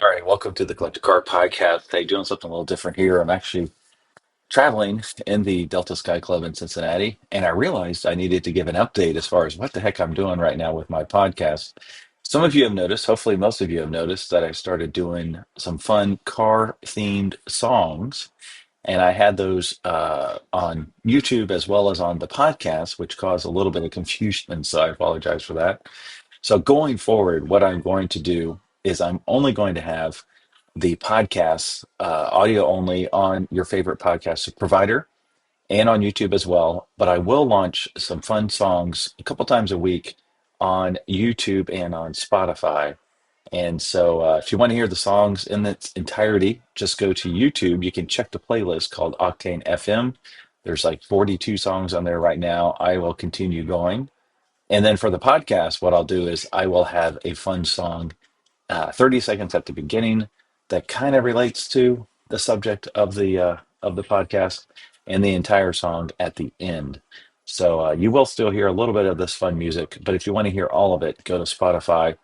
All right, welcome to the Collector Car Podcast. Hey, doing something a little different here. I'm actually traveling in the Delta Sky Club in Cincinnati, and I realized I needed to give an update as far as what the heck I'm doing right now with my podcast. Some of you have noticed, hopefully most of you have noticed, that I started doing some fun car-themed songs, and I had those on YouTube as well as on the podcast, which caused a little bit of confusion, so I apologize for that. So going forward, what I'm going to do is I'm only going to have the podcasts, audio only on your favorite podcast provider and on YouTube as well. But I will launch some fun songs a couple times a week on YouTube and on Spotify. And so if you want to hear the songs in its entirety, just go to YouTube. You can check the playlist called Octane FM. There's like 42 songs on there right now. I will continue going. And then for the podcast, what I'll do is I will have a fun song 30 seconds at the beginning that kind of relates to the subject of the podcast, and the entire song at the end. So you will still hear a little bit of this fun music, but if you want to hear all of it, go to Spotify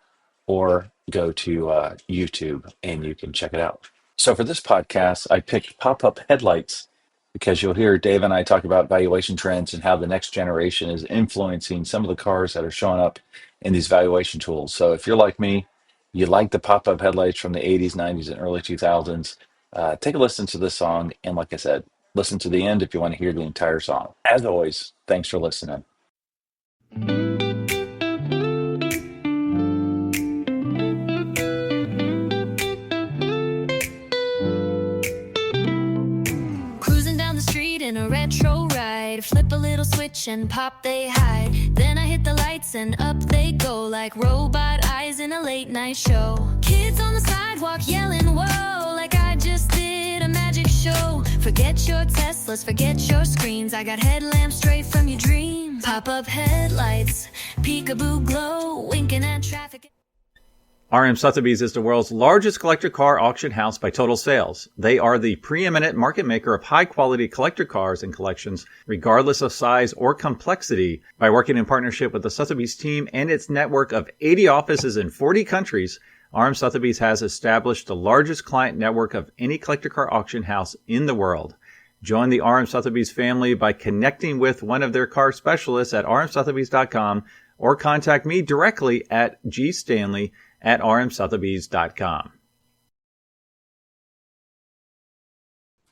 or go to YouTube and you can check it out. So for this podcast, I picked pop-up headlights because you'll hear Dave and I talk about valuation trends and how the next generation is influencing some of the cars that are showing up in these valuation tools. So if you're like me, you like the pop-up headlights from the 80s, 90s, and early 2000s, take a listen to this song. And like I said, listen to the end if you want to hear the entire song. As always, thanks for listening. Cruising down the street in a retro ride, flip a little switch and pop they hide. Then I hit the lights and up they go like robot eyes in a late night show. Kids on the sidewalk yelling whoa, like I just did a magic show. Forget your Teslas, forget your screens, I got headlamps straight from your dreams. Pop-up headlights, peekaboo glow, winking at traffic. RM Sotheby's is the world's largest collector car auction house by total sales. They are the preeminent market maker of high-quality collector cars and collections, regardless of size or complexity. By working in partnership with the Sotheby's team and its network of 80 offices in 40 countries, RM Sotheby's has established the largest client network of any collector car auction house in the world. Join the RM Sotheby's family by connecting with one of their car specialists at rmsotheby's.com or contact me directly at gstanley@rmsotheby's.com.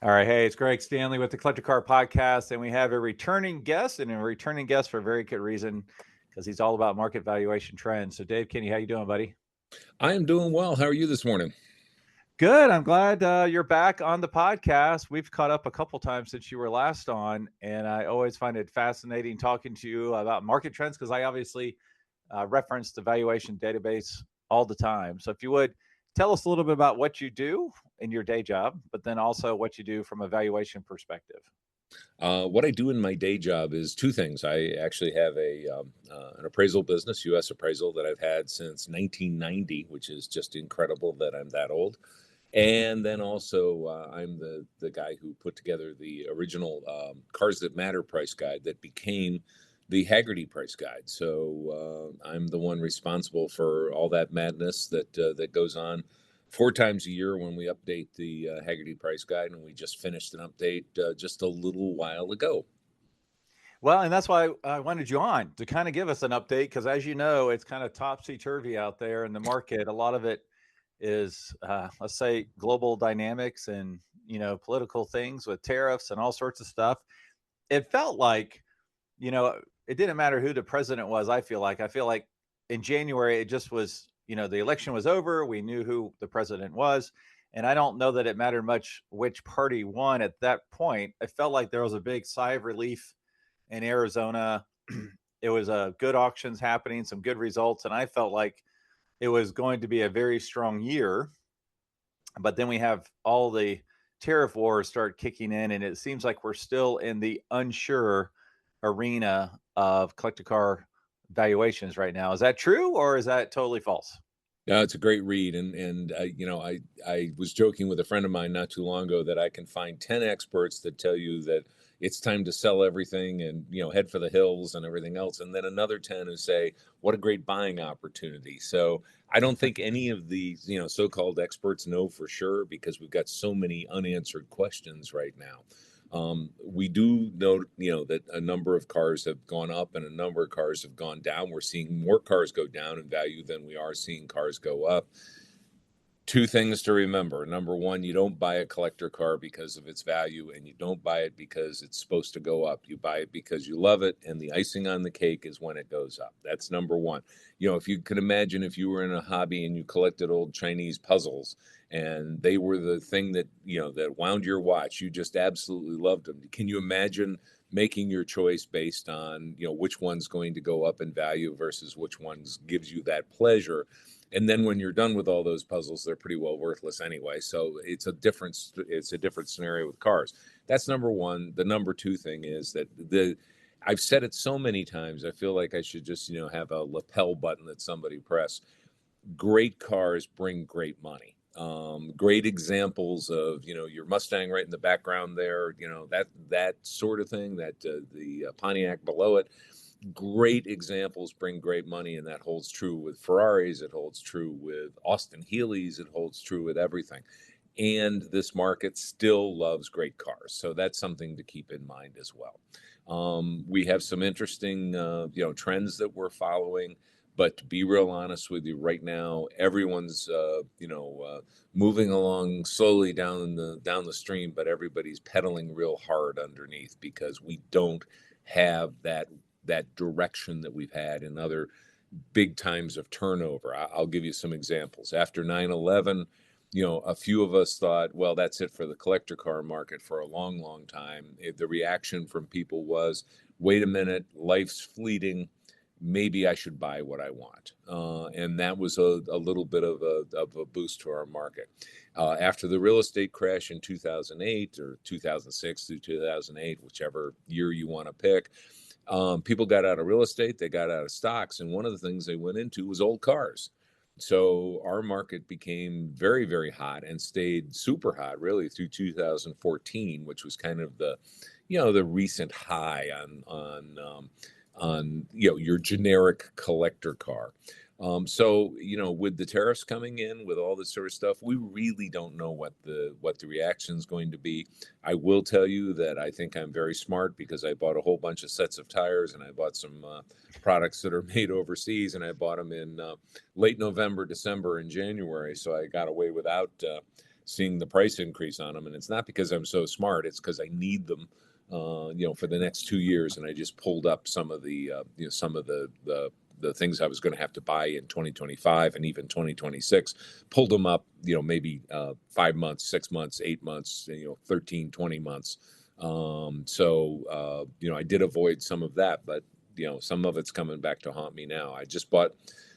All right. Hey, it's Greg Stanley with the Collector Car Podcast, and we have a returning guest, and a returning guest for a very good reason, because he's all about market valuation trends. So Dave Kinney, how you doing, buddy? I am doing well. How are you this morning? Good. I'm glad you're back on the podcast. We've caught up a couple times since you were last on, and I always find it fascinating talking to you about market trends, because I obviously reference the valuation database all the time. So if you would tell us a little bit about what you do in your day job, but then also what you do from a valuation perspective. What I do in my day job is two things. I actually have an appraisal business, U.S. appraisal, that I've had since 1990, which is just incredible that I'm that old. And then also I'm the guy who put together the original Cars That Matter price guide that became the Hagerty Price guide. So I'm the one responsible for all that madness that goes on 4 times a year when we update the Hagerty Price guide, and we just finished an update just a little while ago. Well, and that's why I wanted you on to kind of give us an update, because as you know, it's kind of topsy-turvy out there in the market. A lot of it is, let's say, global dynamics and, political things with tariffs and all sorts of stuff. It felt like, it didn't matter who the president was. I feel like in January, it just was, the election was over. We knew who the president was. And I don't know that it mattered much which party won at that point. It felt like there was a big sigh of relief in Arizona. It was good auctions happening, some good results. And I felt like it was going to be a very strong year. But then we have all the tariff wars start kicking in, and it seems like we're still in the unsure arena of collector car valuations right now. Is that true, or is that totally false? No, it's a great read, and you know, I was joking with a friend of mine not too long ago that I can find 10 experts that tell you that it's time to sell everything and, you know, head for the hills and everything else, and then another 10 who say what a great buying opportunity. So I don't think any of these, you know, so-called experts know for sure because we've got so many unanswered questions right now. We do know, you know, that a number of cars have gone up and a number of cars have gone down. We're seeing more cars go down in value than we are seeing cars go up. Two things to remember. Number one, you don't buy a collector car because of its value, and you don't buy it because it's supposed to go up. You buy it because you love it, and the icing on the cake is when it goes up. That's number one. You know, if you could imagine if you were in a hobby and you collected old Chinese puzzles and they were the thing that, you know, that wound your watch, you just absolutely loved them. Can you imagine making your choice based on, you know, which one's going to go up in value versus which ones gives you that pleasure? And then when you're done with all those puzzles, they're pretty well worthless anyway. So it's a different scenario with cars. That's number one. The number two thing is that I've said it so many times, I feel like I should just, you know, have a lapel button that somebody press. Great cars bring great money. Great examples of, you know, your Mustang right in the background there, you know, that sort of thing, that the Pontiac below it. Great examples bring great money, and that holds true with Ferraris, it holds true with Austin Healey's, it holds true with everything. And this market still loves great cars, so that's something to keep in mind as well. We have some interesting, you know, trends that we're following, but to be real honest with you, right now everyone's, you know, moving along slowly down the stream, but everybody's pedaling real hard underneath because we don't have that direction that we've had in other big times of turnover. I'll give you some examples. After 9/11, you know, a few of us thought, well, that's it for the collector car market for a long, long time. The reaction from people was, wait a minute, life's fleeting. Maybe I should buy what I want. And that was a little bit of a boost to our market. After the real estate crash in 2008 or 2006 through 2008, whichever year you want to pick, people got out of real estate, they got out of stocks, and one of the things they went into was old cars. So our market became very, very hot and stayed super hot really through 2014, which was kind of the, you know, the recent high on you know, your generic collector car. So, you know, with the tariffs coming in, with all this sort of stuff, we really don't know what the reaction is going to be. I will tell you that I think I'm very smart because I bought a whole bunch of sets of tires and I bought some products that are made overseas, and I bought them in late November, December, and January. So I got away without seeing the price increase on them. And it's not because I'm so smart; it's because I need them. You know, for the next 2 years, and I just pulled up some of the, you know, some of the things I was going to have to buy in 2025 and even 2026, pulled them up, you know, maybe 5 months, 6 months, 8 months, you know, 13, 20 months. So, you know, I did avoid some of that, but, you know, some of it's coming back to haunt me now. I just bought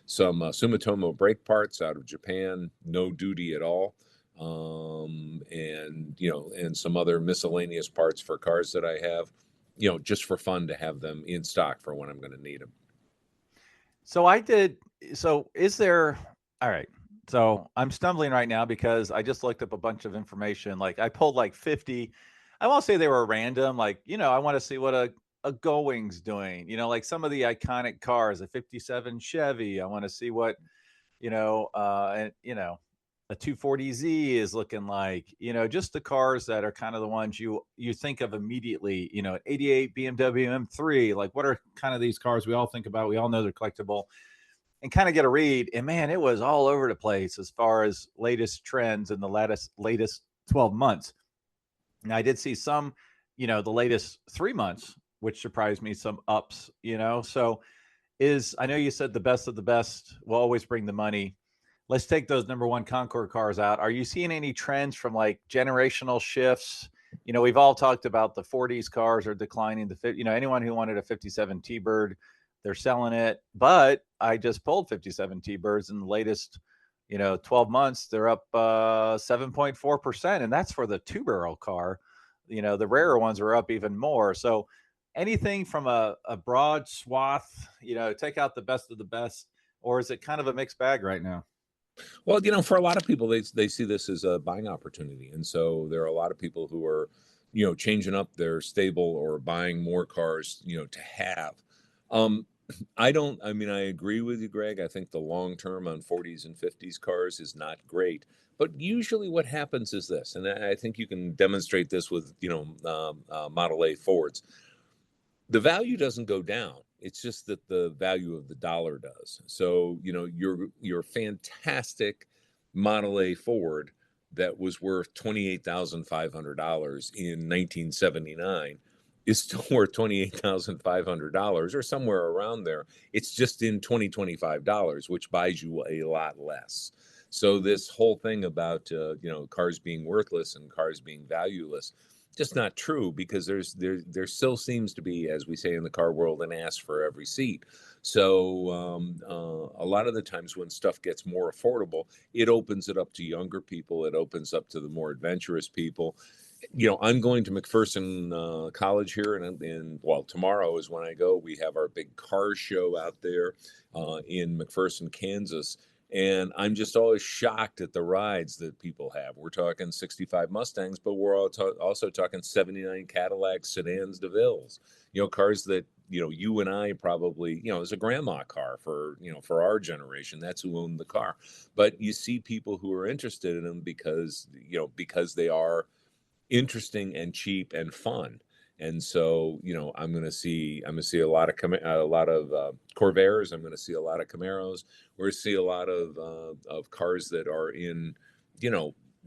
some Sumitomo brake parts out of Japan, no duty at all. And, you know, and some other miscellaneous parts for cars that I have, you know, just for fun to have them in stock for when I'm going to need them. So I did. So is there, all right. So I'm stumbling right now because I just looked up a bunch of information. Like I pulled like 50, I won't say they were random. Like, you know, I want to see what a Going's doing, you know, like some of the iconic cars, a 57 Chevy. I want to see what, you know, and, you know, a 240Z is looking like, you know, just the cars that are kind of the ones you think of immediately, you know, 88 BMW M3, like what are kind of these cars we all think about, we all know they're collectible, and kind of get a read. And man, it was all over the place as far as latest trends in the latest 12 months. Now I did see some, you know, the latest 3 months, which surprised me, some ups, you know. So I know you said the best of the best will always bring the money. Let's take those number one Concord cars out. Are you seeing any trends from like generational shifts? You know, we've all talked about the 40s cars are declining. You know, anyone who wanted a 57 T-Bird, they're selling it. But I just pulled 57 T-Birds in the latest, you know, 12 months. They're up 7.4%. And that's for the two barrel car. You know, the rarer ones are up even more. So anything from a broad swath, you know, take out the best of the best, or is it kind of a mixed bag right now? Well, for a lot of people, they see this as a buying opportunity, and so there are a lot of people who are, changing up their stable or buying more cars, to have. Um, I don't. I mean, I agree with you, Greg. I think the long term on 40s and 50s cars is not great. But usually, what happens is this, and I think you can demonstrate this with, Model A Fords. The value doesn't go down. It's just that the value of the dollar does. So, your fantastic Model A Ford that was worth $28,500 in 1979 is still worth $28,500 or somewhere around there. It's just in $2025, which buys you a lot less. So this whole thing about cars being worthless and cars being valueless, just not true, because there still seems to be, as we say in the car world, an ass for every seat. So a lot of the times when stuff gets more affordable, it opens it up to younger people. It opens up to the more adventurous people. I'm going to McPherson College here, and well, tomorrow is when I go. We have our big car show out there in McPherson, Kansas. And I'm just always shocked at the rides that people have. We're talking 65 Mustangs, but we're also talking 79 Cadillac sedans, DeVilles, cars that, you and I probably, as a grandma car for our generation. That's who owned the car. But you see people who are interested in them because they are interesting and cheap and fun. And so, I'm going to see a lot of Corvairs. I'm going to see a lot of Camaros. We're going to see a lot of cars that are in,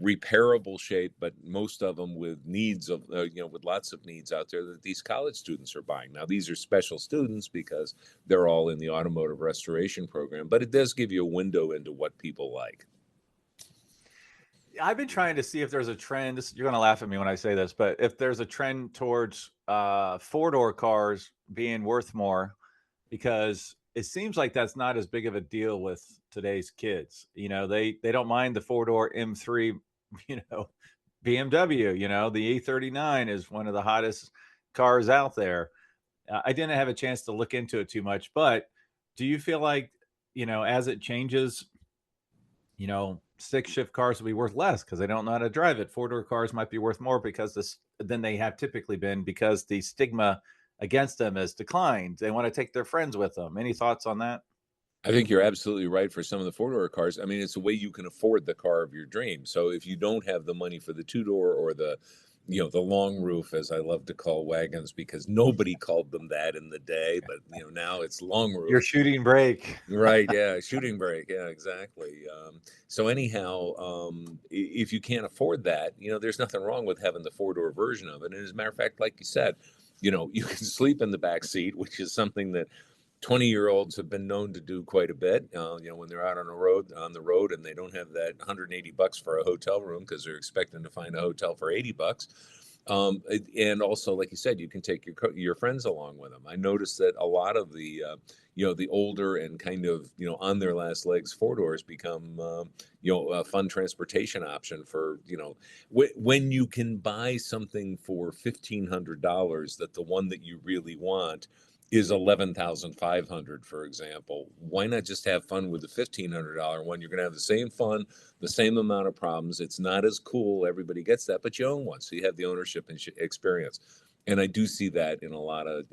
repairable shape, but most of them with needs of, with lots of needs out there that these college students are buying. Now, these are special students because they're all in the automotive restoration program, but it does give you a window into what people like. I've been trying to see if there's a trend. You're going to laugh at me when I say this, but if there's a trend towards four-door cars being worth more, because it seems like that's not as big of a deal with today's kids. They don't mind the four-door M3, BMW. The E39 is one of the hottest cars out there. I didn't have a chance to look into it too much, but do you feel like, as it changes, stick shift cars will be worth less because they don't know how to drive it? Four-door cars might be worth more than they have typically been, because the stigma against them has declined. They want to take their friends with them. Any thoughts on that? I think you're absolutely right for some of the four-door cars. I mean, it's a way you can afford the car of your dreams. So if you don't have the money for the two-door or the long roof, as I love to call wagons, because nobody called them that in the day, but now it's long roof. Your shooting brake. Right. Yeah. Shooting brake. Yeah, exactly. So anyhow, if you can't afford that, there's nothing wrong with having the four-door version of it. And as a matter of fact, like you said, you can sleep in the back seat, which is something that 20-year-olds have been known to do quite a bit. When they're out on the road, and they don't have that $180 for a hotel room because they're expecting to find a hotel for $80. And also, like you said, you can take your friends along with them. I noticed that a lot of the the older and kind of on their last legs four-doors become a fun transportation option for when you can buy something for $1,500 that the one that you really want is $11,500, for example. Why not just have fun with the $1,500 one? You're going to have the same fun, the same amount of problems. It's not as cool. Everybody gets that, but you own one, so you have the ownership and experience. And I do see that in a lot of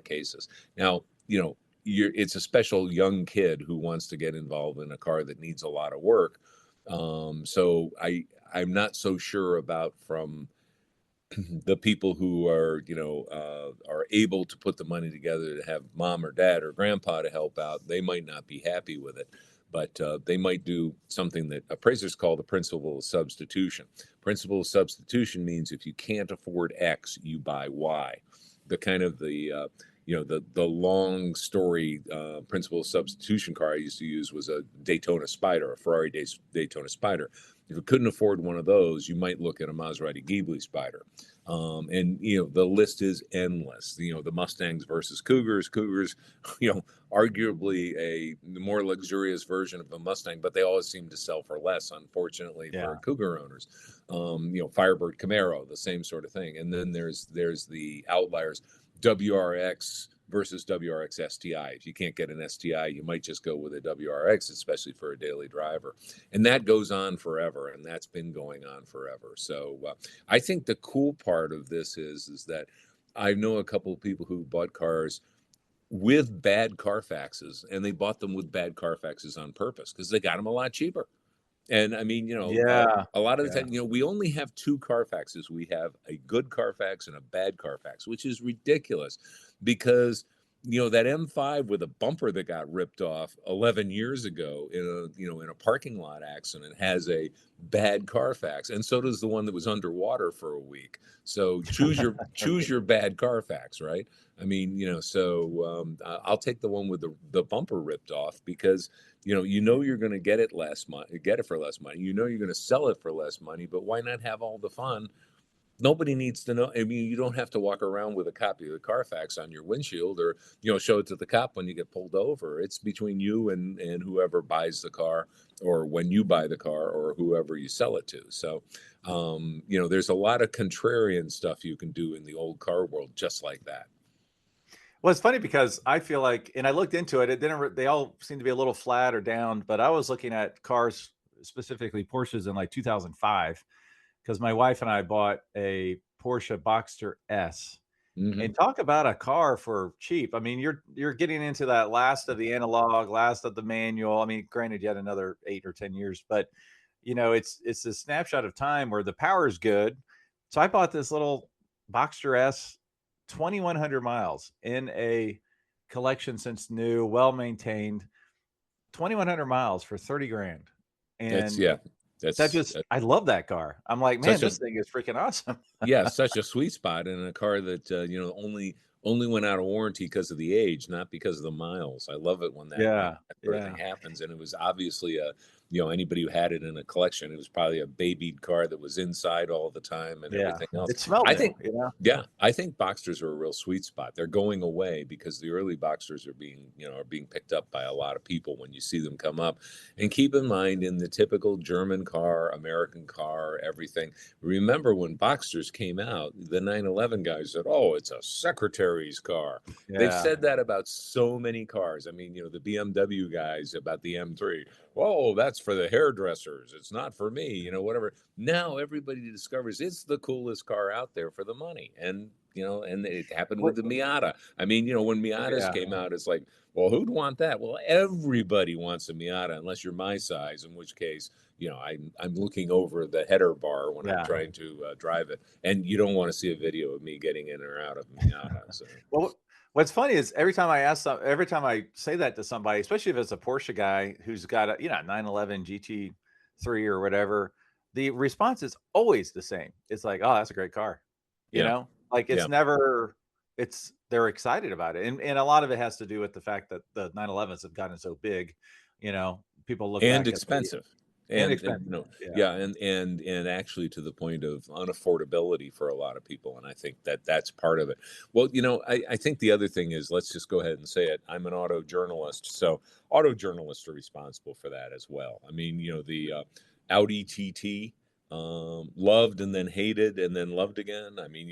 cases. Now, it's a special young kid who wants to get involved in a car that needs a lot of work. So I'm not so sure about from the people who are able to put the money together to have mom or dad or grandpa to help out. They might not be happy with it, but they might do something that appraisers call the principle of substitution. Principle of substitution means if you can't afford X, you buy Y. The kind of the long story principle of substitution car I used to use was a Daytona Spider, a Ferrari Daytona Spider. If you couldn't afford one of those, you might look at a Maserati Ghibli Spider. And the list is endless. The Mustangs versus Cougars. Cougars, arguably a more luxurious version of a Mustang, but they always seem to sell for less, unfortunately, for Cougar owners. Firebird Camaro, the same sort of thing. And then there's the outliers, WRX versus WRX STI. If you can't get an STI, you might just go with a WRX, especially for a daily driver. And that goes on forever, and that's been going on forever. So I think the cool part of this is that I know a couple of people who bought cars with bad Carfaxes, and they bought them with bad Carfaxes on purpose because they got them a lot cheaper. And I mean, Yeah. a lot of the Yeah. time, we only have two Carfaxes. We have a good Carfax and a bad Carfax, which is ridiculous because, that M5 with a bumper that got ripped off 11 years ago in a parking lot accident has a bad Carfax. And so does the one that was underwater for a week. So choose your bad Carfax, right? I mean, I'll take the one with the bumper ripped off because you're going to get it for less money. You're going to sell it for less money, but why not have all the fun? Nobody needs to know. I mean, you don't have to walk around with a copy of the Carfax on your windshield or, show it to the cop when you get pulled over. It's between you and whoever buys the car, or when you buy the car, or whoever you sell it to. So, there's a lot of contrarian stuff you can do in the old car world just like that. Well, it's funny because I feel like, and I looked into it, they all seem to be a little flat or down, but I was looking at cars, specifically Porsches, in like 2005, because my wife and I bought a Porsche Boxster S. Mm-hmm. And talk about a car for cheap. I mean, you're getting into that last of the analog, last of the manual. I mean, granted, you had another 8 or 10 years, but it's a snapshot of time where the power is good. So I bought this little Boxster S, 2,100 miles in a collection since new, well maintained, 2,100 miles for 30 grand. And I love that car. I'm like, man, this thing is freaking awesome. Yeah, such a sweet spot, in a car that only went out of warranty because of the age, not because of the miles. I love it when that sort of thing happens. And it was obviously anybody who had it in a collection, it was probably a babied car that was inside all the time and everything else. It smelled I new, think, I think Boxsters are a real sweet spot. They're going away because the early Boxsters are being picked up by a lot of people when you see them come up. And keep in mind, in the typical German car, American car, everything, remember when Boxsters came out, the 911 guys said, "Oh, it's a secretary's car." Yeah. They've said that about so many cars. I mean, the BMW guys about the M3. "Whoa, that's for the hairdressers. It's not for me," whatever. Now everybody discovers it's the coolest car out there for the money. And, and it happened with the Miata. I mean, when Miatas came out, it's like, well, who'd want that? Well, everybody wants a Miata, unless you're my size, in which case, I'm looking over the header bar when I'm trying to drive it. And you don't want to see a video of me getting in or out of Miata. So. Well, what's funny is every time I say that to somebody, especially if it's a Porsche guy who's got a 911 GT3 or whatever, the response is always the same. It's like, "Oh, that's a great car." Like it's never, they're excited about it. And a lot of it has to do with the fact that the 911s have gotten so big, people look and back expensive. And actually to the point of unaffordability for a lot of people. And I think that's part of it. Well, I think the other thing is, let's just go ahead and say it. I'm an auto journalist. So auto journalists are responsible for that as well. I mean, the Audi TT, loved and then hated and then loved again. I mean,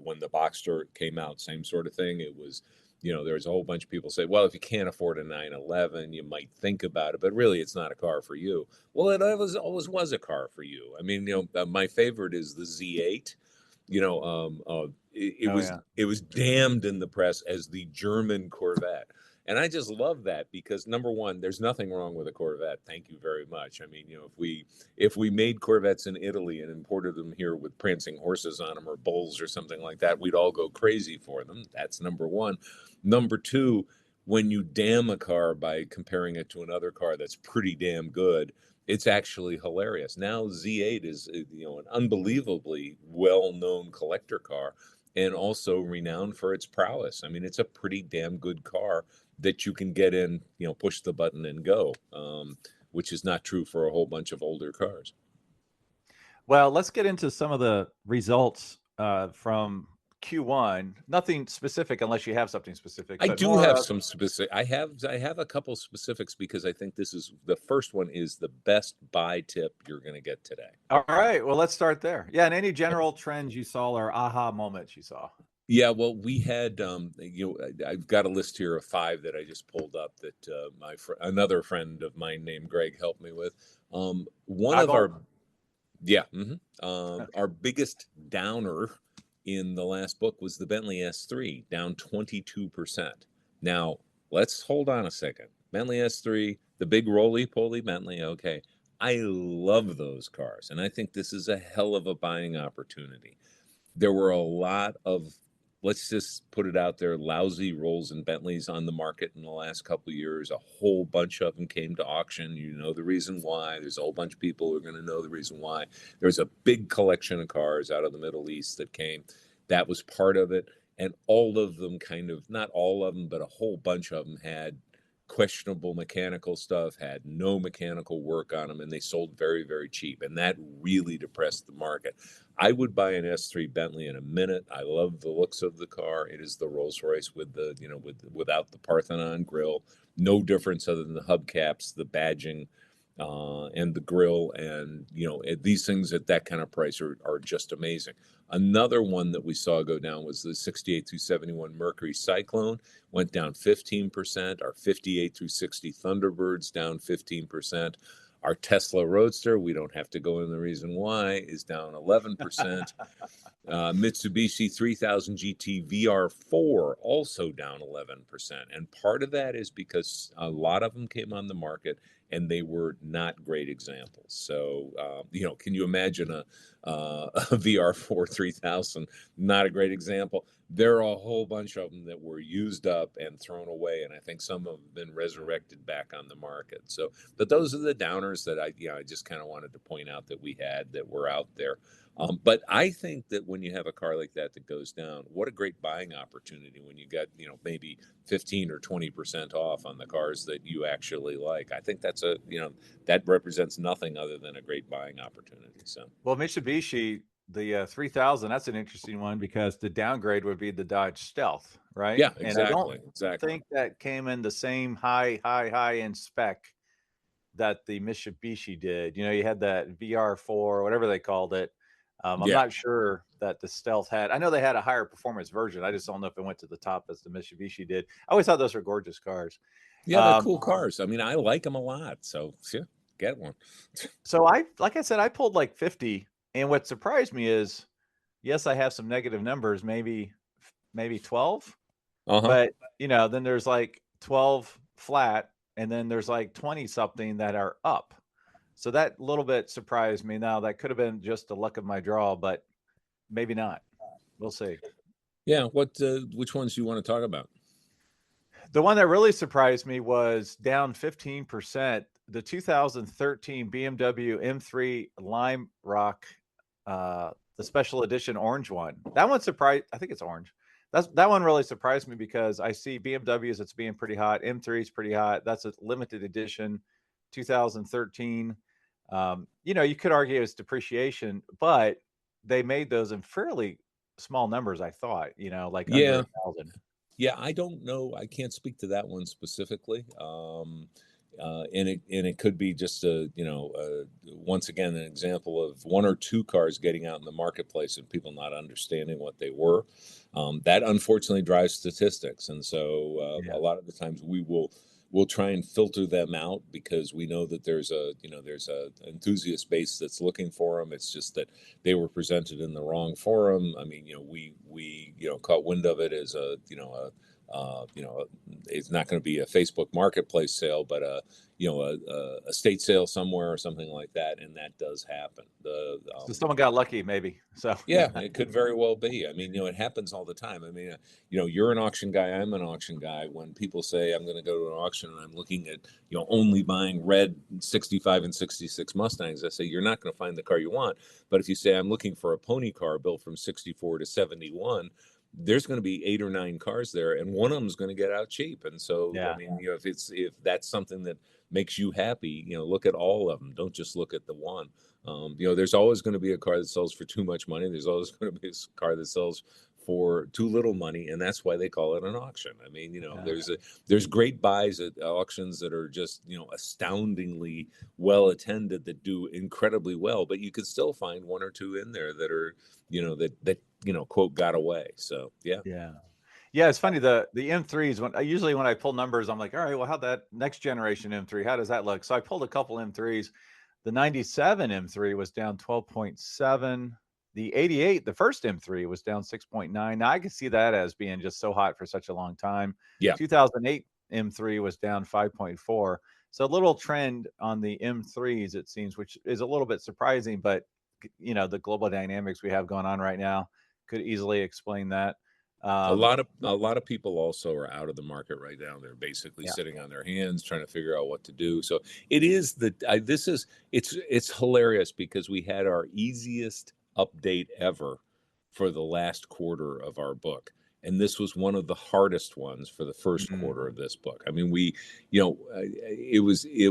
when the Boxster came out, same sort of thing. It was, there was a whole bunch of people say, well, if you can't afford a 911, you might think about it, but really it's not a car for you. Well, it always was a car for you. I mean, my favorite is the Z8. It was damned in the press as the German Corvette. And I just love that because, number one, there's nothing wrong with a Corvette. Thank you very much. I mean, if we made Corvettes in Italy and imported them here with prancing horses on them or bulls or something like that, we'd all go crazy for them. That's number one. Number two, when you damn a car by comparing it to another car that's pretty damn good, it's actually hilarious. Now Z8 is an unbelievably well-known collector car and also renowned for its prowess. I mean, it's a pretty damn good car that you can get in, push the button and go, which is not true for a whole bunch of older cars. Well, let's get into some of the results from Q1. Nothing specific unless you have something specific. I do have some specific. I have a couple specifics because I think this is the first one is the best buy tip you're going to get today. All right. Well, let's start there. Yeah. And any general trends you saw or aha moments you saw. Yeah, well, we had, I've got a list here of 5 that I just pulled up that another friend of mine named Greg helped me with. One I of go. our, yeah, our biggest downer in the last book was the Bentley S3, down 22%. Now, let's hold on a second. Bentley S3, the big roly-poly Bentley, okay. I love those cars, and I think this is a hell of a buying opportunity. There were a lot of, let's just put it out there, lousy Rolls and Bentleys on the market in the last couple of years. A whole bunch of them came to auction. You know the reason why. There's a whole bunch of people who are going to know the reason why. There's a big collection of cars out of the Middle East that came. That was part of it. And all of them kind of, not all of them, but a whole bunch of them had questionable mechanical stuff, had no mechanical work on them, and they sold very, very cheap. And that really depressed the market. I would buy an S3 Bentley in a minute. I love the looks of the car. It is the Rolls Royce with the, without the Parthenon grill. No difference other than the hubcaps, the badging, and the grill. And, these things at that kind of price are just amazing. Another one that we saw go down was the 68 through 71 Mercury Cyclone, went down 15%. Our 58 through 60 Thunderbirds down 15%. Our Tesla Roadster, we don't have to go into the reason why, is down 11%. Mitsubishi 3000 GT VR4 also down 11%. And part of that is because a lot of them came on the market and they were not great examples. So, can you imagine a VR4 3000? Not a great example. There are a whole bunch of them that were used up and thrown away, and I think some have been resurrected back on the market. So, but those are the downers that I just kind of wanted to point out that we had that were out there. But I think that when you have a car like that that goes down, what a great buying opportunity when you got, maybe 15 or 20% off on the cars that you actually like. I think that's that represents nothing other than a great buying opportunity. So, Well, Mitsubishi, the 3000, that's an interesting one because the downgrade would be the Dodge Stealth, right? yeah, And I don't exactly. think that came in the same high end spec that the Mitsubishi did. You had that VR4, whatever they called it. I'm Yeah, not sure that the Stealth had. I know they had a higher performance version. I just don't know if it went to the top as the Mitsubishi did. I always thought those were gorgeous cars. yeah, they're Um, cool cars. I mean, I like them a lot. So, yeah, get one. so like I said, I pulled like 50, and what surprised me is, yes, I have some negative numbers, maybe 12, Uh-huh. but then there's like 12 flat, and then there's like 20 something that are up. So that little bit surprised me. Now that could have been just the luck of my draw, but maybe not. We'll see. Yeah, which ones do you want to talk about? The one that really surprised me was down 15%. The 2013 BMW M3 Lime Rock, the special edition orange one. That one surprised. I think it's orange. That one really surprised me because I see BMWs. It's being pretty hot. M3 is pretty hot. That's a limited edition, 2013. You could argue it's depreciation, but they made those in fairly small numbers. I thought, like under Yeah, 1,000. yeah, I don't know. I can't speak to that one specifically. And it could be just once again an example of one or two cars getting out in the marketplace and people not understanding what they were. That unfortunately drives statistics, and so Yeah. a lot of the times we'll try and filter them out because we know that there's a enthusiast base that's looking for them. It's just that they were presented in the wrong forum. I mean, we caught wind of it as it's not going to be a Facebook marketplace sale, but a estate sale somewhere or something like that, and that does happen. So someone got lucky, maybe. So Yeah, it could very well be. I mean, it happens all the time. I mean, you're an auction guy. I'm an auction guy. When people say I'm going to go to an auction and I'm looking at, only buying red 65 and 66 Mustangs, I say you're not going to find the car you want. But if you say I'm looking for a pony car built from 64 to 71, there's going to be 8 or 9 cars there, and one of them is going to get out cheap. And so, I yeah. mean, if that's something that makes you happy, look at all of them. Don't just look at the one. There's always going to be a car that sells for too much money. There's always going to be a car that sells for too little money, and that's why they call it an auction. I mean, there's great buys at auctions that are just astoundingly well attended that do incredibly well, but you can still find one or two in there that are that quote, got away. So yeah. Yeah, it's funny. The M3s, when I pull numbers, I'm like, all right, well, how'd that next generation M3, how does that look? So I pulled a couple M3s. The 97 M3 was down 12.7. The 88, the first M3, was down 6.9. Now I can see that as being just so hot for such a long time. Yeah. 2008 M3 was down 5.4. So a little trend on the M3s, it seems, which is a little bit surprising, but the global dynamics we have going on right now could easily explain that. A lot of people also are out of the market right now. They're basically Yeah. sitting on their hands trying to figure out what to do. So it is it's hilarious because we had our easiest update ever for the last quarter of our book. And this was one of the hardest ones for the first quarter of this book. I mean, it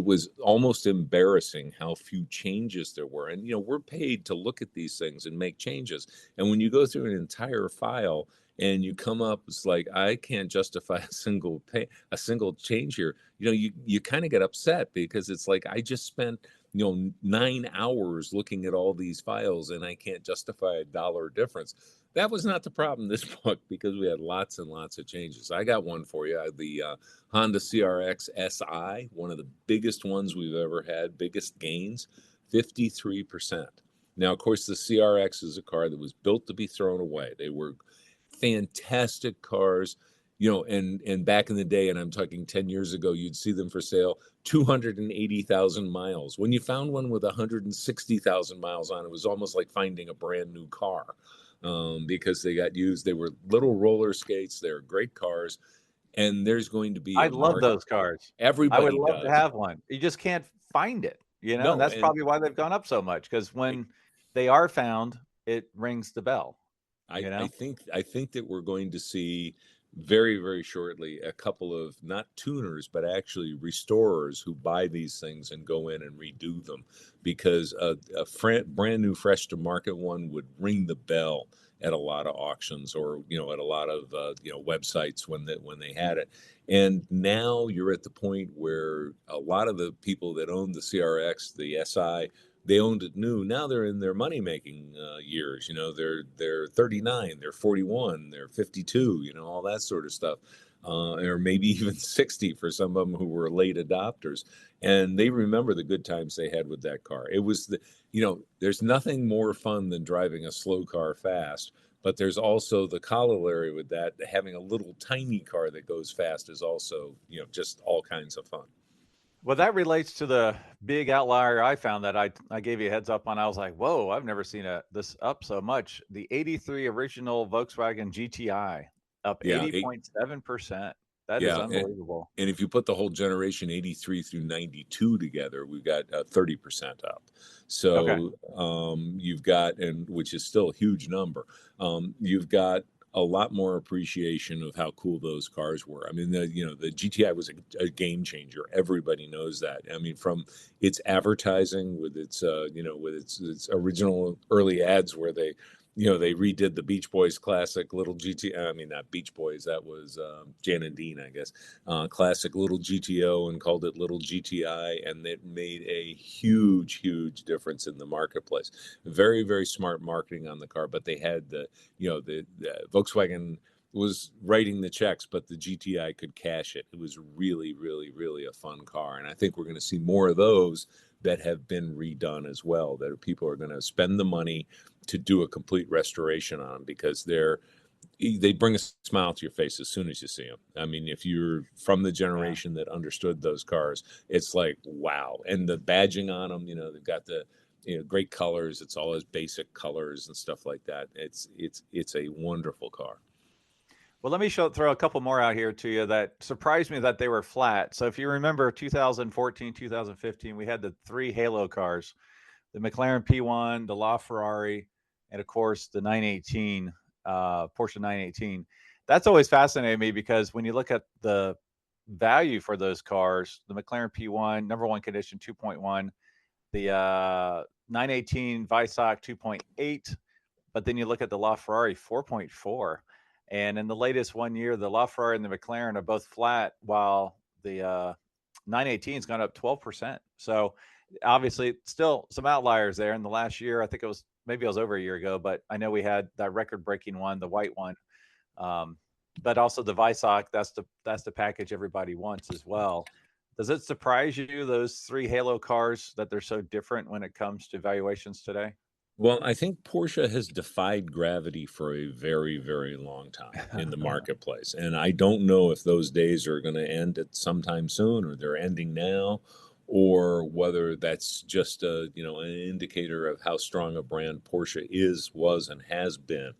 was almost embarrassing how few changes there were. And, we're paid to look at these things and make changes. And when you go through an entire file and you come up, it's like, I can't justify a single change here. You kind of get upset because it's like, I just spent 9 hours looking at all these files and I can't justify $1 difference. That was not the problem this book because we had lots and lots of changes. I got one for you. The Honda CRX SI, one of the biggest ones we've ever had, biggest gains, 53%. Now, of course, the CRX is a car that was built to be thrown away. They were fantastic cars, and back in the day, and I'm talking 10 years ago, you'd see them for sale 280,000 miles. When you found one with 160,000 miles on it, was almost like finding a brand new car, because they got used. They were little roller skates. They're great cars, and there's going to be I love those cars. I would Everybody love to does. have one. You just can't find it, and No, that's probably why they've gone up so much, because when they are found, it rings the bell. I think that we're going to see very, very shortly a couple of not tuners, but actually restorers who buy these things and go in and redo them, because a brand new, fresh to market one would ring the bell at a lot of auctions, or at a lot of websites when they had it. And now you're at the point where a lot of the people that own the CRX, the SI, they owned it new. Now they're in their money making years. They're 39, they're 41, they're 52. All that sort of stuff, or maybe even 60 for some of them who were late adopters, and they remember the good times they had with that car. It was there's nothing more fun than driving a slow car fast. But there's also the corollary with that. Having a little tiny car that goes fast is also, just all kinds of fun. Well, that relates to the big outlier I found that I gave you a heads up on. I was like, whoa, I've never seen this up so much. The 83 original Volkswagen GTI up 80.7%. That is unbelievable. And if you put the whole generation 83 through 92 together, we've got 30% up. So you've got, and which is still a huge number, you've got a lot more appreciation of how cool those cars were. I mean, the GTI was a game changer. Everybody knows that. I mean, from its advertising with its its original early ads where they redid the Beach Boys classic Little GTO. I mean, not Beach Boys. That was Jan and Dean, I guess. Classic Little GTO, and called it Little GTI, and it made a huge, huge difference in the marketplace. Very, very smart marketing on the car, but they had the Volkswagen was writing the checks, but the GTI could cash it. It was really, really, really a fun car, and I think we're going to see more of those that have been redone as well. That people are going to spend the money to do a complete restoration on them, because they bring a smile to your face as soon as you see them. I mean, if you're from the generation that understood those cars, it's like, wow. And the badging on them, they've got the great colors. It's all as basic colors and stuff like that. It's a wonderful car. Well, let me throw a couple more out here to you that surprised me that they were flat. So if you remember 2014, 2015, we had the 3 Halo cars, the McLaren P1, the LaFerrari, and of course the 918, Porsche 918. That's always fascinated me, because when you look at the value for those cars, the McLaren P1, number one condition, 2.1, the 918 Weissach, 2.8, but then you look at the LaFerrari, 4.4. And in the latest 1 year, the LaFerrari and the McLaren are both flat, while the 918 has gone up 12%. So obviously still some outliers there in the last year. I think maybe it was over a year ago, but I know we had that record-breaking one, the white one. But also the Visoc, that's the package everybody wants as well. Does it surprise you, those three Halo cars, that they're so different when it comes to valuations today? Well, I think Porsche has defied gravity for a very, very long time in the marketplace. And I don't know if those days are going to end at sometime soon, or they're ending now, or whether that's just an indicator of how strong a brand Porsche was, and has been.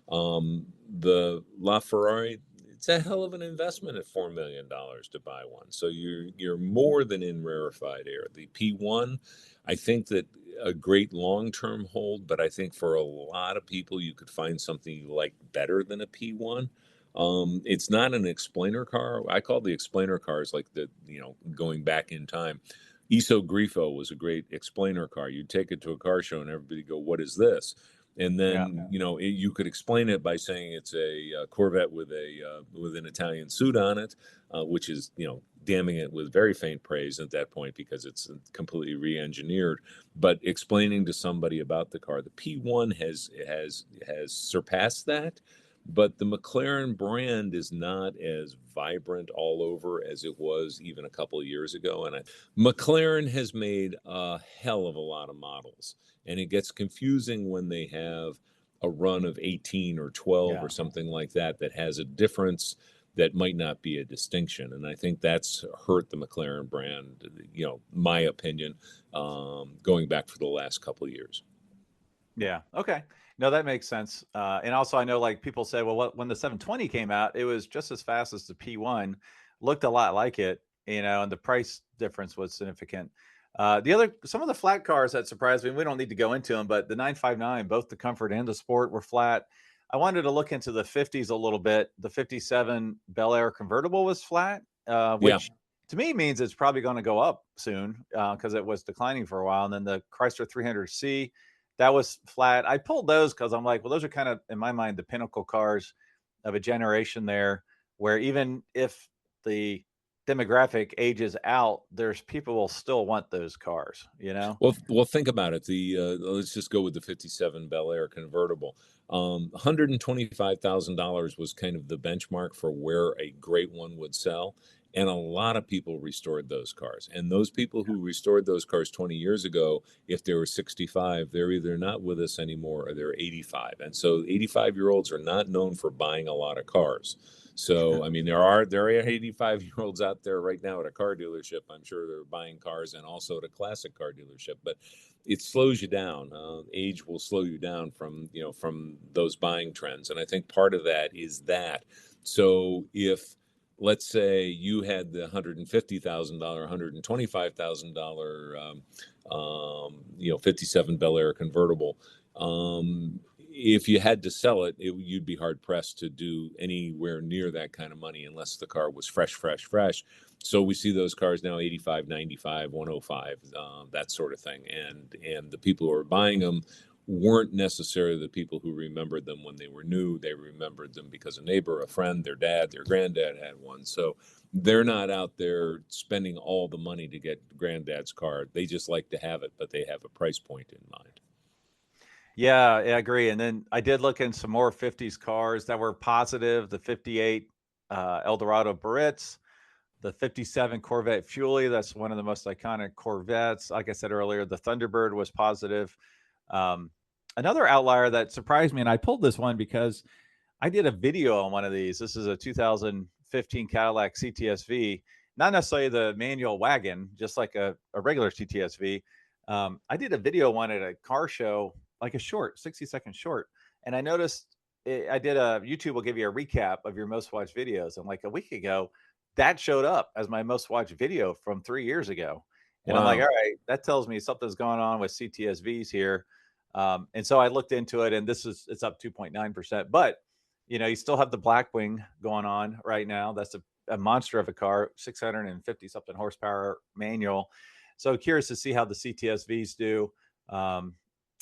The LaFerrari, it's a hell of an investment at $4 million to buy one. So you're more than in rarefied air. The P1, I think that a great long-term hold, but I think for a lot of people, you could find something you like better than a P1. It's not an explainer car. I call the explainer cars like going back in time. Iso Grifo was a great explainer car. You'd take it to a car show and everybody go, "What is this?" And then you could explain it by saying it's a Corvette with an Italian suit on it, which is damning it with very faint praise at that point because it's completely re-engineered. But explaining to somebody about the car, the P1 has surpassed that. But the McLaren brand is not as vibrant all over as it was even a couple of years ago. And McLaren has made a hell of a lot of models. And it gets confusing when they have a run of 18 or 12 or something like that has a difference that might not be a distinction. And I think that's hurt the McLaren brand, my opinion, going back for the last couple of years. Yeah. Okay. No, that makes sense. And also, I know like people say, well, when the 720 came out, it was just as fast as the P1, looked a lot like it, and the price difference was significant. Some of the flat cars that surprised me, we don't need to go into them, but the 959, both the Comfort and the Sport were flat. I wanted to look into the 50s a little bit. The 57 Bel Air convertible was flat, which to me means it's probably going to go up soon because it was declining for a while. And then the Chrysler 300C, that was flat. I pulled those because I'm like, well, those are kind of, in my mind, the pinnacle cars of a generation there, where even if the demographic ages out, there's people will still want those cars, Well, think about it. Let's just go with the 57 Bel Air convertible. $125,000 was kind of the benchmark for where a great one would sell. And a lot of people restored those cars. And those people who restored those cars 20 years ago, if they were 65, they're either not with us anymore or they're 85. And so 85-year-olds are not known for buying a lot of cars. So, I mean, there are 85-year-olds out there right now at a car dealership. I'm sure they're buying cars, and also at a classic car dealership. But it slows you down. Age will slow you down from those buying trends. And I think part of that is that. So if, let's say, you had the $150,000, $125,000, 57 Bel Air convertible. If you had to sell it, you'd be hard pressed to do anywhere near that kind of money unless the car was fresh. So we see those cars now 85, 95, 105, that sort of thing. And the people who are buying them weren't necessarily the people who remembered them when they were new. They remembered them because a neighbor, a friend, their dad, their granddad had one. So they're not out there spending all the money to get granddad's car. They just like to have it, but they have a price point in mind. Yeah, I agree. And then I did look in some more 50s cars that were positive. The 58 Eldorado Baritz, the 57 Corvette Fuelie. That's one of the most iconic Corvettes. Like I said earlier, the Thunderbird was positive. Another outlier that surprised me, and I pulled this one because I did a video on one of these. This is a 2015 Cadillac CTS-V, not necessarily the manual wagon, just like a regular CTS-V. I did a video one at a car show, like a short, 60-second short. And I noticed YouTube will give you a recap of your most watched videos. And like a week ago, that showed up as my most watched video from 3 years ago. And I'm like, all right, that tells me something's going on with CTS-Vs here. And so I looked into it, and it's up 2.9%. But, you still have the Blackwing going on right now. That's a monster of a car, 650 something horsepower manual. So curious to see how the CTS-Vs do.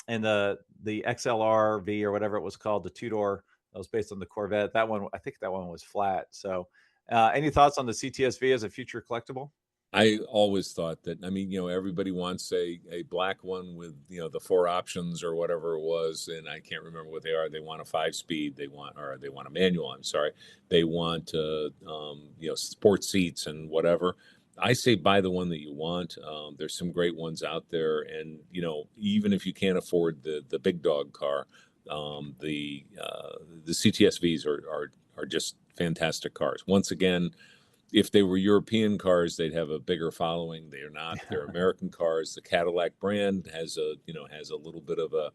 And the XLR-V or whatever it was called, the two-door that was based on the Corvette, I think that one was flat. So any thoughts on the CTS-V as a future collectible? I always thought that, I mean, everybody wants a black one with, the four options or whatever it was. And I can't remember what they are. They want a 5-speed, or they want a manual. I'm sorry. They want, sports seats and whatever. I say buy the one that you want. There's some great ones out there. And, even if you can't afford the big dog car, the CTSVs are just fantastic cars. Once again, if they were European cars, they'd have a bigger following. They are not. They're American cars. The Cadillac brand has a little bit of a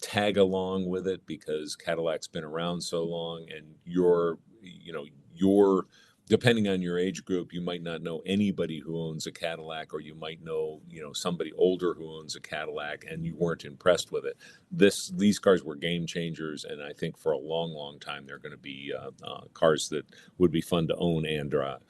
tag along with it because Cadillac's been around so long, and your depending on your age group, you might not know anybody who owns a Cadillac, or you might know, somebody older who owns a Cadillac and you weren't impressed with it. These cars were game changers, and I think for a long, long time they're going to be cars that would be fun to own and drive.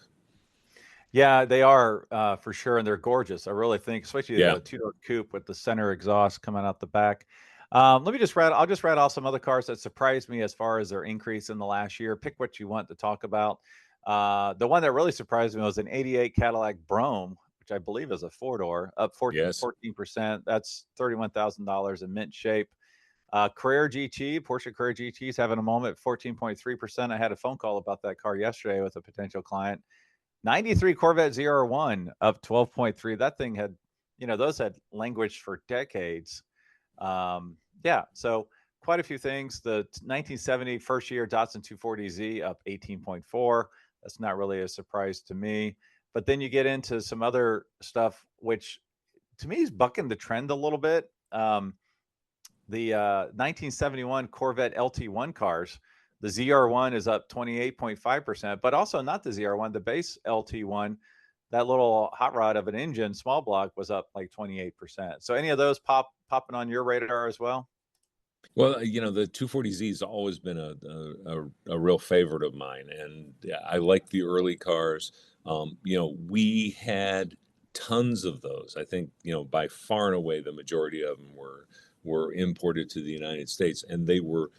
Yeah, they are for sure, and they're gorgeous. I really think, especially Yeah. the two-door coupe with the center exhaust coming out the back. Let me just I'll just rattle off some other cars that surprised me as far as their increase in the last year. Pick what you want to talk about. The one that really surprised me was an '88 Cadillac Brougham, which I believe is a four-door, up 14%. That's $31,000 in mint shape. Carrera GT, Porsche Carrera GT is having a moment, 14.3%. I had a phone call about that car yesterday with a potential client. 93 Corvette ZR1 up 12.3. That thing had, those had languished for decades. So quite a few things. The 1970 first year Datsun 240Z up 18.4. That's not really a surprise to me. But then you get into some other stuff, which to me is bucking the trend a little bit. The 1971 Corvette LT1 cars, the ZR1 is up 28.5%, but also not the ZR1, the base LT1, that little hot rod of an engine, small block, was up like 28%. So any of those popping on your radar as well? Well, the 240Z has always been a real favorite of mine, and I like the early cars. We had tons of those. I think, by far and away the majority of them were imported to the United States, and they were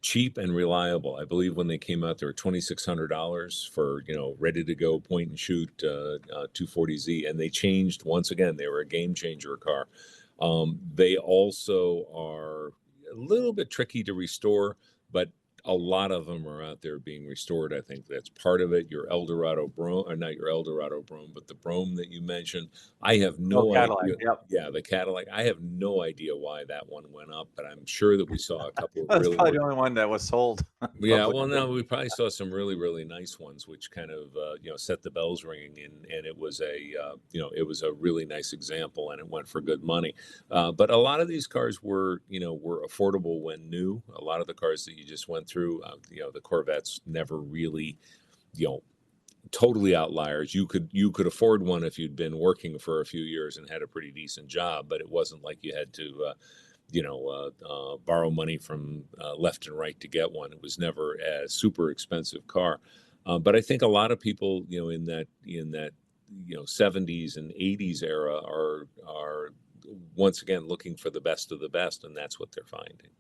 cheap and reliable. I believe when they came out, they were $2,600 for, ready to go point and shoot 240Z, and they changed once again. They were a game changer car. They also are a little bit tricky to restore, but a lot of them are out there being restored. I think that's part of it. Your Eldorado Brougham, or not your Eldorado Brougham, but the Brougham that you mentioned. I have no Cadillac, idea. yep. Yeah, the Cadillac. I have no idea why that one went up, but I'm sure that we saw a couple of That's really, probably the only one that was sold. yeah, well, no, we probably saw some really, really nice ones, which kind of set the bells ringing, and it was a really nice example, and it went for good money. But a lot of these cars were affordable when new. A lot of the cars that you just went through, the Corvettes never really, totally outliers. You could afford one if you'd been working for a few years and had a pretty decent job, but it wasn't like you had to borrow money from left and right to get one. It was never a super expensive car. But I think a lot of people, in that 70s and 80s era are once again looking for the best of the best, and that's what they're finding.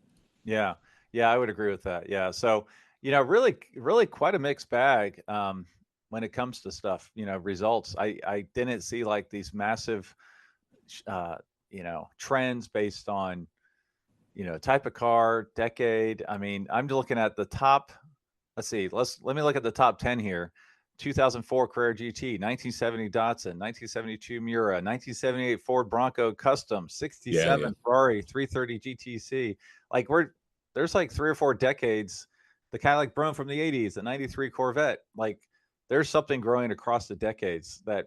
Yeah. Yeah, I would agree with that. Yeah. So, really, really quite a mixed bag when it comes to stuff, results. I didn't see like these massive, trends based on, type of car, decade. I mean, I'm looking at the top. Let's see. Let me look at the top 10 here. 2004 Carrera GT, 1970 Datsun, 1972 Miura, 1978 Ford Bronco Custom, 67 Yeah. Ferrari 330 GTC. Like there's like 3 or 4 decades. The Cadillac Brougham from the 80s, the 93 Corvette. Like there's something growing across the decades that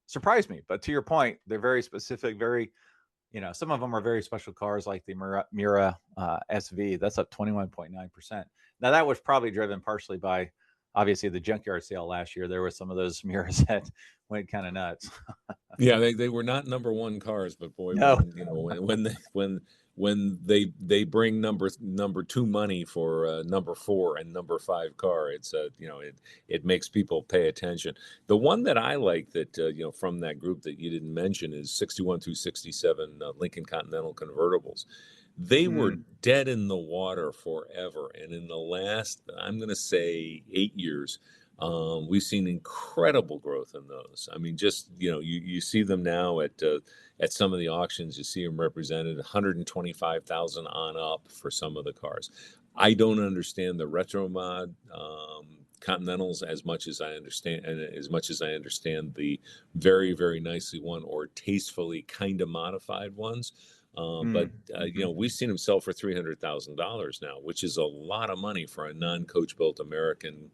surprised me. But to your point, they're very specific, very, some of them are very special cars like the Miura SV. That's up 21.9%. Now that was probably driven partially by obviously the junkyard sale last year. There were some of those Miuras that went kind of nuts. Yeah, they were not number one cars, but boy, No. when they bring number two money for number 4 and number 5 car, it's it makes people pay attention. The one that I like that from that group that you didn't mention is 61 through 67 Lincoln Continental convertibles. They were dead in the water forever, and in the last, I'm going to say 8 years, We've seen incredible growth in those. I mean, just, you see them now at some of the auctions. You see them represented 125,000 on up for some of the cars. I don't understand the retro mod Continentals as much as I understand, the very, very nicely won or tastefully kind of modified ones. But we've seen them sell for $300,000 now, which is a lot of money for a non-coach built American,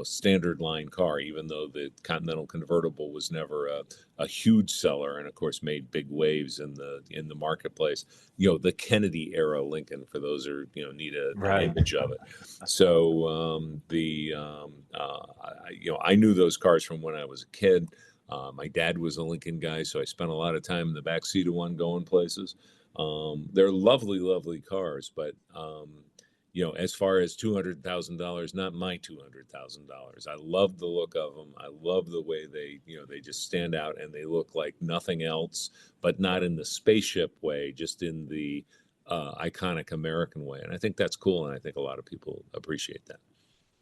standard line car, even though the Continental convertible was never a huge seller, and of course made big waves in the marketplace. The Kennedy era Lincoln, for those who need an image of it. So I knew those cars from when I was a kid. My dad was a Lincoln guy, so I spent a lot of time in the back seat of one going places. They're lovely, lovely cars, but as far as $200,000, not my $200,000. I love the look of them. I love the way they just stand out, and they look like nothing else, but not in the spaceship way, just in the iconic American way. And I think that's cool, and I think a lot of people appreciate that.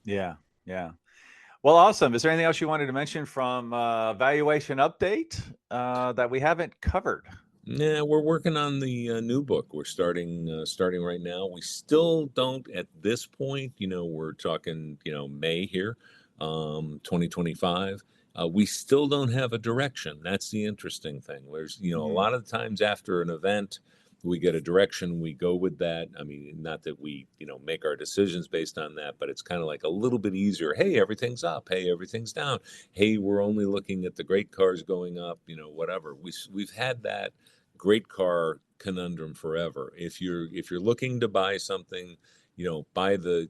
Yeah. Well, awesome. Is there anything else you wanted to mention from valuation update that we haven't covered? Yeah, we're working on the new book. We're starting right now. We still don't at this point. We're talking May here, 2025. We still don't have a direction. That's the interesting thing. There's a lot of times after an event, we get a direction, we go with that. I mean, not that we make our decisions based on that, but it's kind of like a little bit easier. Hey, everything's up. Hey, everything's down. Hey, we're only looking at the great cars going up. Whatever. We've had that great car conundrum forever. If you're looking to buy something, buy the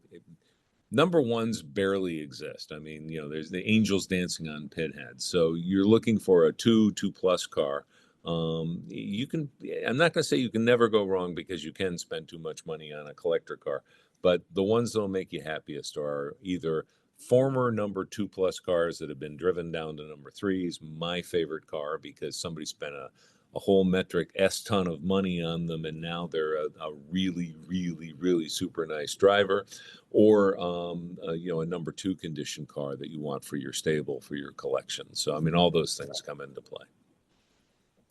number ones barely exist. I mean, there's the angels dancing on pinheads. So you're looking for a 2+ car. You can, I'm not going to say you can never go wrong, because you can spend too much money on a collector car, but the ones that'll make you happiest are either former number 2+ cars that have been driven down to number 3s. My favorite car, because somebody spent a whole metric ton of money on them, and now they're a really, really, really super nice driver, or a number 2 condition car that you want for your stable, for your collection. So I mean, all those things come into play.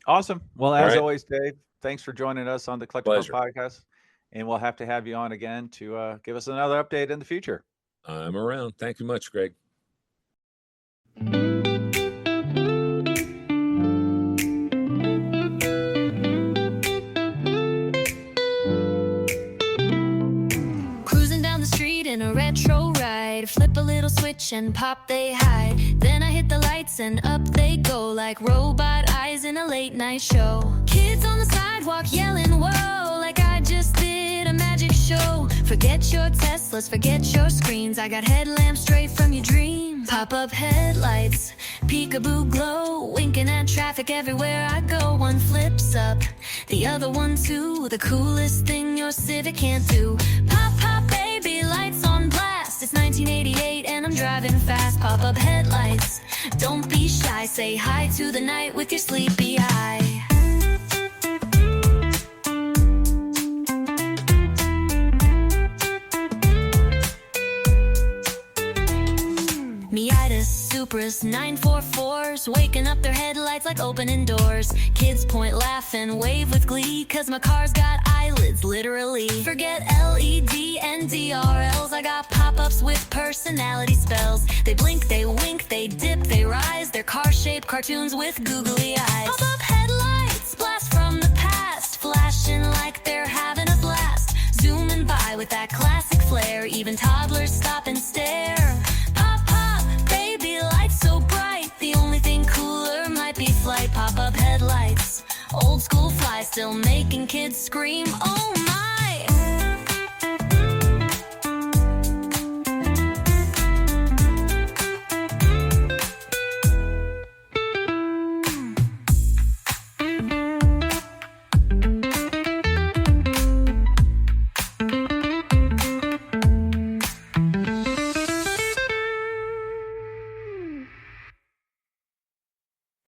Awesome. Well, as always, Dave, thanks for joining us on the Collectibles Podcast, and we'll have to have you on again to give us another update in the future. I'm around. Thank you much, Greg. In a retro ride, flip a little switch and pop they hide. Then I hit the lights and up they go, like robot eyes in a late night show. Kids on the sidewalk yelling whoa, like I just did a magic show. Forget your Teslas, forget your screens, I got headlamps straight from your dreams. Pop-up headlights, peekaboo glow, winking at traffic everywhere I go. One flips up, the other one too, the coolest thing your Civic can't do. Pop, pop, baby, lights on blast. It's 1988 and I'm driving fast. Pop-up headlights, don't be shy, say hi to the night with your sleepy eye. Miatas, Supras, 944s, waking up their headlights like opening doors. Kids point, laugh, and wave with glee, cause my car's got eyelids, literally. Forget LED and DRLs, I got pop-ups with personality spells. They blink, they wink, they dip, they rise, they're car-shaped cartoons with googly eyes. Pop-up headlights, blast from the past, flashing like they're having a blast. Zooming by with that classic flair, even toddlers stop and stare. So bright, the only thing cooler might be flight. Pop-up headlights, old school fly, still making kids scream, oh my.